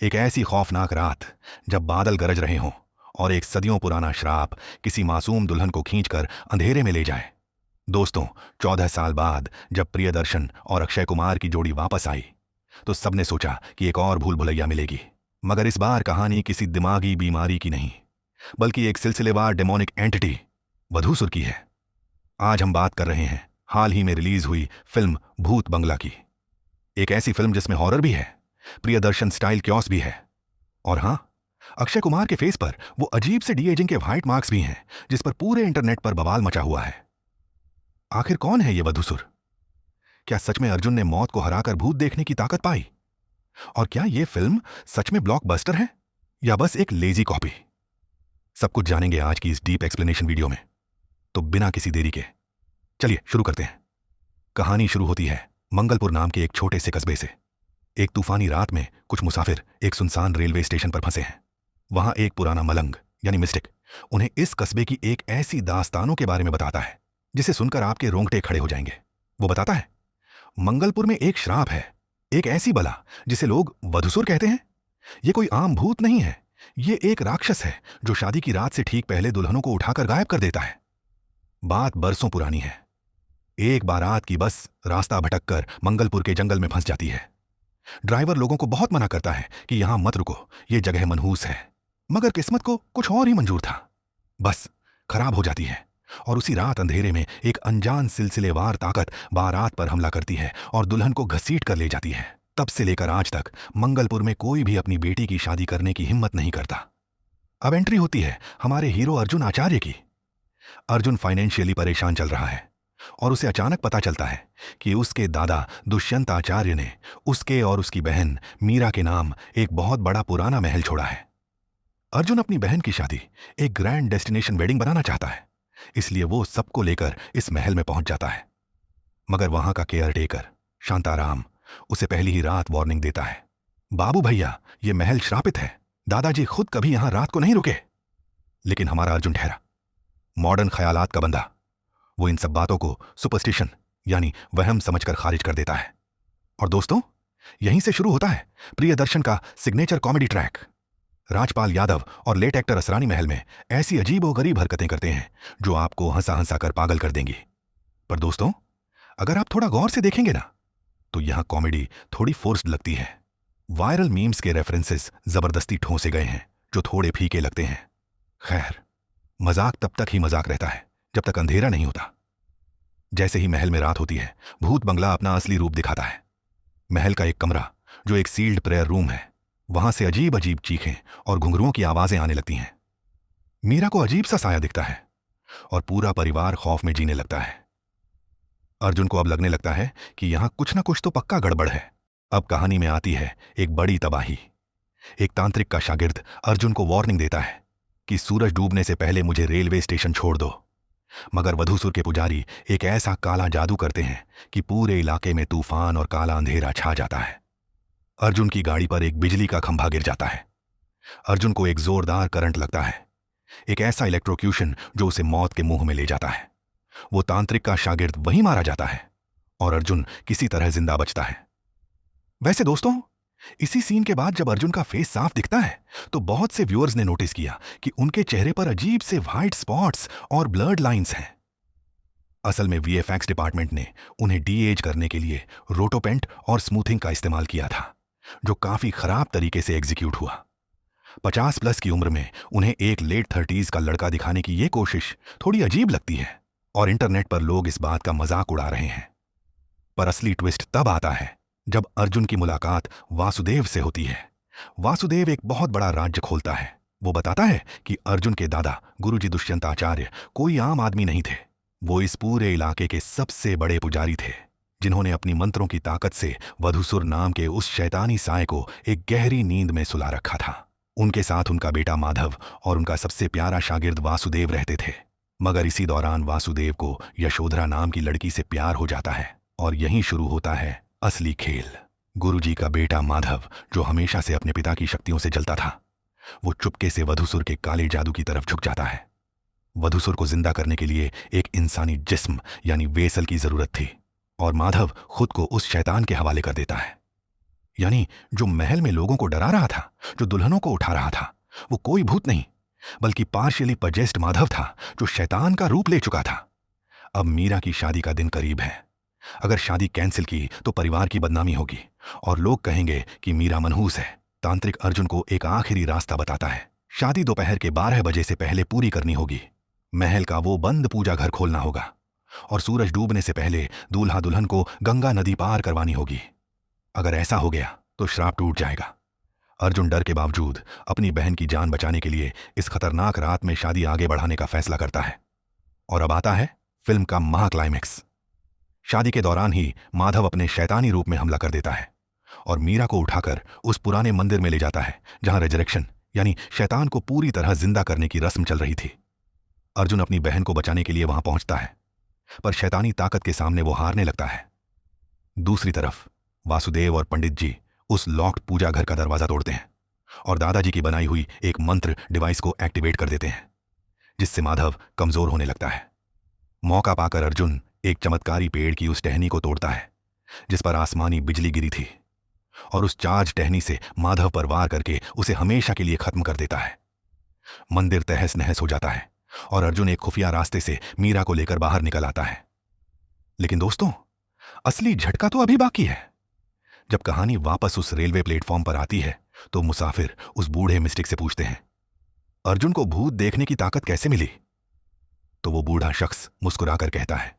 एक ऐसी खौफनाक रात जब बादल गरज रहे हों और एक सदियों पुराना श्राप किसी मासूम दुल्हन को खींचकर अंधेरे में ले जाए। दोस्तों, 14 साल बाद जब प्रियदर्शन और अक्षय कुमार की जोड़ी वापस आई तो सबने सोचा कि एक और भूल भुलैया मिलेगी। मगर इस बार कहानी किसी दिमागी बीमारी की नहीं, बल्कि एक सिलसिलेवार डेमोनिक एंटिटी वधूसुर की है। आज हम बात कर रहे हैं हाल ही में रिलीज हुई फिल्म भूत बंगला की। एक ऐसी फिल्म जिसमें हॉरर भी है, प्रियदर्शन स्टाइल क्योस भी है, और हां, अक्षय कुमार के फेस पर वो अजीब से डी एजिंग के व्हाइट मार्क्स भी हैं जिस पर पूरे इंटरनेट पर बवाल मचा हुआ है। आखिर कौन है ये वधूसुर? क्या सच में अर्जुन ने मौत को हराकर भूत देखने की ताकत पाई? और क्या ये फिल्म सच में ब्लॉकबस्टर है या बस एक लेजी कॉपी? सब कुछ जानेंगे आज की इस डीप एक्सप्लेनेशन वीडियो में। तो बिना किसी देरी के चलिए शुरू करते हैं। कहानी शुरू होती है मंगलपुर नाम के एक छोटे से कस्बे से। एक तूफानी रात में कुछ मुसाफिर एक सुनसान रेलवे स्टेशन पर फंसे हैं। वहां एक पुराना मलंग यानी मिस्टिक उन्हें इस कस्बे की एक ऐसी दास्तानों के बारे में बताता है जिसे सुनकर आपके रोंगटे खड़े हो जाएंगे। वो बताता है मंगलपुर में एक श्राप है, एक ऐसी बला जिसे लोग वधूसुर कहते हैं। ये कोई आम भूत नहीं है, ये एक राक्षस है जो शादी की रात से ठीक पहले दुल्हनों को उठाकर गायब कर देता है। बात बरसों पुरानी है। एक बारात की बस रास्ता भटककर मंगलपुर के जंगल में फंस जाती है। ड्राइवर लोगों को बहुत मना करता है कि यहां मत रुको, यह जगह मनहूस है, मगर किस्मत को कुछ और ही मंजूर था। बस खराब हो जाती है और उसी रात अंधेरे में एक अनजान सिलसिलेवार ताकत बारात पर हमला करती है और दुल्हन को घसीट कर ले जाती है। तब से लेकर आज तक मंगलपुर में कोई भी अपनी बेटी की शादी करने की हिम्मत नहीं करता। अब एंट्री होती है हमारे हीरो अर्जुन आचार्य की। अर्जुन फाइनेंशियली परेशान चल रहा है और उसे अचानक पता चलता है कि उसके दादा दुष्यंत आचार्य ने उसके और उसकी बहन मीरा के नाम एक बहुत बड़ा पुराना महल छोड़ा है। अर्जुन अपनी बहन की शादी एक ग्रैंड डेस्टिनेशन वेडिंग बनाना चाहता है, इसलिए वो सबको लेकर इस महल में पहुंच जाता है। मगर वहां का केयर टेकर शांताराम उसे पहली ही रात वार्निंग देता है, बाबू भैया, ये महल श्रापित है, दादाजी खुद कभी यहां रात को नहीं रुके। लेकिन हमारा अर्जुन ठहरा, मॉडर्न ख्यालात का बंदा, वो इन सब बातों को सुपरस्टिशन यानी वहम समझकर खारिज कर देता है। और दोस्तों, यहीं से शुरू होता है प्रियदर्शन का signature comedy track. Rajpal Yadav और लेट एक्टर असरानी महल में ऐसी अजीब और गरीब हरकतें करते हैं जो आपको हंसा हंसा कर पागल कर देंगी। पर दोस्तों, अगर आप थोड़ा गौर से देखेंगे ना तो यहां कॉमेडी थोड़ी फोर्स्ड लगती है। वायरल मीम्स के रेफरेंसेस जबरदस्ती ठोंसे गए हैं जो थोड़े फीके लगते हैं। खैर, मजाक तब तक ही मजाक रहता है जब तक अंधेरा नहीं होता। जैसे ही महल में रात होती है, भूत बंगला अपना असली रूप दिखाता है। महल का एक कमरा जो एक सील्ड प्रेयर रूम है, वहां से अजीब अजीब चीखें और घुंघरुओं की आवाजें आने लगती हैं। मीरा को अजीब सा साया दिखता है और पूरा परिवार खौफ में जीने लगता है। अर्जुन को अब लगने लगता है कि यहां कुछ ना कुछ तो पक्का गड़बड़ है। अब कहानी में आती है एक बड़ी तबाही। एक तांत्रिक का शागिर्द अर्जुन को वार्निंग देता है कि सूरज डूबने से पहले मुझे रेलवे स्टेशन छोड़ दो। मगर वधूसुर के पुजारी एक ऐसा काला जादू करते हैं कि पूरे इलाके में तूफान और काला अंधेरा छा जाता है। अर्जुन की गाड़ी पर एक बिजली का खंभा गिर जाता है। अर्जुन को एक जोरदार करंट लगता है, एक ऐसा इलेक्ट्रोक्यूशन जो उसे मौत के मुंह में ले जाता है। वो तांत्रिक का शागिर्द वहीं मारा जाता है और अर्जुन किसी तरह जिंदा बचता है। वैसे दोस्तों, इसी सीन के बाद जब अर्जुन का फेस साफ दिखता है तो बहुत से व्यूअर्स ने नोटिस किया कि उनके चेहरे पर अजीब से व्हाइट स्पॉट्स और ब्लर्ड लाइंस हैं। असल में वीएफएक्स डिपार्टमेंट ने उन्हें डी एज करने के लिए रोटोपेंट और स्मूथिंग का इस्तेमाल किया था, जो काफी खराब तरीके से एग्जीक्यूट हुआ। 50+ की उम्र में उन्हें एक लेट 30s का लड़का दिखाने की यह कोशिश थोड़ी अजीब लगती है और इंटरनेट पर लोग इस बात का मजाक उड़ा रहे हैं। पर असली ट्विस्ट तब आता है जब अर्जुन की मुलाकात वासुदेव से होती है। वासुदेव एक बहुत बड़ा राज्य खोलता है। वो बताता है कि अर्जुन के दादा गुरुजी दुष्यंत आचार्य कोई आम आदमी नहीं थे। वो इस पूरे इलाके के सबसे बड़े पुजारी थे, जिन्होंने अपनी मंत्रों की ताकत से वधूसुर नाम के उस शैतानी साए को एक गहरी नींद में सुला रखा था। उनके साथ उनका बेटा माधव और उनका सबसे प्यारा शागिर्द वासुदेव रहते थे। मगर इसी दौरान वासुदेव को यशोधरा नाम की लड़की से प्यार हो जाता है और यहीं शुरू होता है असली खेल। गुरुजी का बेटा माधव, जो हमेशा से अपने पिता की शक्तियों से जलता था, वो चुपके से वधूसुर के काले जादू की तरफ झुक जाता है। वधूसुर को जिंदा करने के लिए एक इंसानी जिस्म यानी वेसल की जरूरत थी और माधव खुद को उस शैतान के हवाले कर देता है। यानी जो महल में लोगों को डरा रहा था, जो दुल्हनों को उठा रहा था, वो कोई भूत नहीं बल्कि पार्शियली पजेस्ड माधव था, जो शैतान का रूप ले चुका था। अब मीरा की शादी का दिन करीब है। अगर शादी कैंसिल की तो परिवार की बदनामी होगी और लोग कहेंगे कि मीरा मनहूस है। तांत्रिक अर्जुन को एक आखिरी रास्ता बताता है। शादी दोपहर के 12 बजे से पहले पूरी करनी होगी। महल का वो बंद पूजा घर खोलना होगा और सूरज डूबने से पहले दूल्हा दुल्हन को गंगा नदी पार करवानी होगी। अगर ऐसा हो गया तो श्राप टूट जाएगा। अर्जुन डर के बावजूद अपनी बहन की जान बचाने के लिए इस खतरनाक रात में शादी आगे बढ़ाने का फैसला करता है। और अब आता है फिल्म का महा क्लाइमेक्स। शादी के दौरान ही माधव अपने शैतानी रूप में हमला कर देता है और मीरा को उठाकर उस पुराने मंदिर में ले जाता है जहां रेजरेक्शन यानी शैतान को पूरी तरह जिंदा करने की रस्म चल रही थी। अर्जुन अपनी बहन को बचाने के लिए वहां पहुंचता है, पर शैतानी ताकत के सामने वो हारने लगता है। दूसरी तरफ वासुदेव और पंडित जी उस लॉक्ड पूजा घर का दरवाजा तोड़ते हैं और दादाजी की बनाई हुई एक मंत्र डिवाइस को एक्टिवेट कर देते हैं, जिससे माधव कमजोर होने लगता है। मौका पाकर अर्जुन एक चमत्कारी पेड़ की उस टहनी को तोड़ता है जिस पर आसमानी बिजली गिरी थी और उस चार्ज टहनी से माधव पर वार करके उसे हमेशा के लिए खत्म कर देता है। मंदिर तहस नहस हो जाता है और अर्जुन एक खुफिया रास्ते से मीरा को लेकर बाहर निकल आता है। लेकिन दोस्तों, असली झटका तो अभी बाकी है। जब कहानी वापस उस रेलवे प्लेटफॉर्म पर आती है तो मुसाफिर उस बूढ़े मिस्टिक से पूछते हैं, अर्जुन को भूत देखने की ताकत कैसे मिली? तो वो बूढ़ा शख्स मुस्कुराकर कहता है,